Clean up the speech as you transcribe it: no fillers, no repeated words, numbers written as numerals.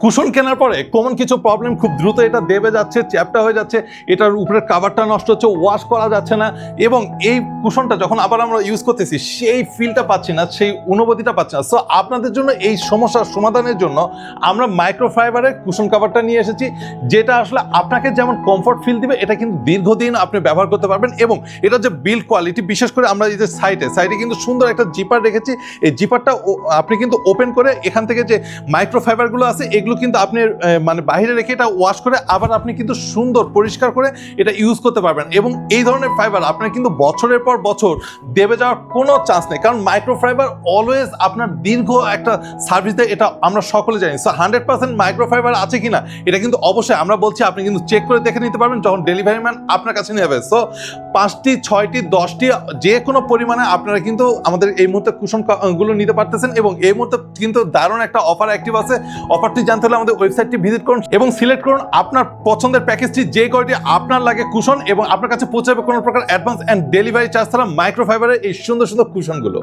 Cushion কেনার পরে common কিছু প্রবলেম, খুব দ্রুত এটা দেবে যাচ্ছে, চ্যাপটা হয়ে যাচ্ছে, এটার উপরের কাভারটা নষ্ট হচ্ছে, ওয়াশ করা যাচ্ছে না, এবং এই কুশনটা যখন আবার আমরা ইউজ করতেছি সেই ফিলটা পাচ্ছি না, সেই অনুভূতিটা পাচ্ছি না। সো আপনাদের জন্য এই সমস্যার সমাধানের জন্য আমরা মাইক্রোফাইবারের কুশন কাভারটা নিয়ে এসেছি, যেটা আসলে আপনাকে যেমন কমফর্ট ফিল দিবে, এটা কিন্তু দীর্ঘদিন আপনি ব্যবহার করতে পারবেন। এবং এটা যে বিল্ড কোয়ালিটি, বিশেষ করে আমরা এই যে সাইডে কিন্তু সুন্দর একটা জিপার রেখেছি। এই জিপারটা আপনি কিন্তু ওপেন করে এখান থেকে যে মাইক্রোফাইবারগুলো আছে এগুলো কিন্তু আপনি মানে বাইরে রেখে এটা ওয়াশ করে আবার আপনি কিন্তু সুন্দর পরিষ্কার করে এটা ইউজ করতে পারবেন। এবং এই ধরনের ফাইবার আপনার কিন্তু বছরের পর বছর দেবে যাওয়ার কোনো চান্স নেই, কারণ মাইক্রোফাইবার অলওয়েজ আপনার দীর্ঘ একটা সার্ভিস দেয়, এটা আমরা সকলে জানি। সো 100% মাইক্রোফাইবার আছে কিনা এটা কিন্তু অবশ্যই আমরা বলছি আপনি কিন্তু চেক করে দেখে নিতে পারবেন যখন ডেলিভারি ম্যান আপনার কাছে নিয়ে যাবে। সো 5টি 6টি 10টি যে কোনো পরিমাণে আপনারা কিন্তু আমাদের এই মুহূর্তে কুশন গুলো নিতে পারতেছেন। এবং এই মুহূর্তে কিন্তু দারুণ একটা অফার অ্যাক্টিভ আছে। অফারটি জানতে হলে আমাদের ওয়েবসাইটটি ভিজিট করুন এবং সিলেক্ট করুন আপনার পছন্দের প্যাকেজটি, যে কয়টি আপনার লাগে কুশন, এবং আপনার কাছে পৌঁছাবে কোনো প্রকার অ্যাডভান্স অ্যান্ড ডেলিভারি চার্জ ছাড়া মাইক্রোফাইবারের এই সুন্দর সুন্দর কুশনগুলো।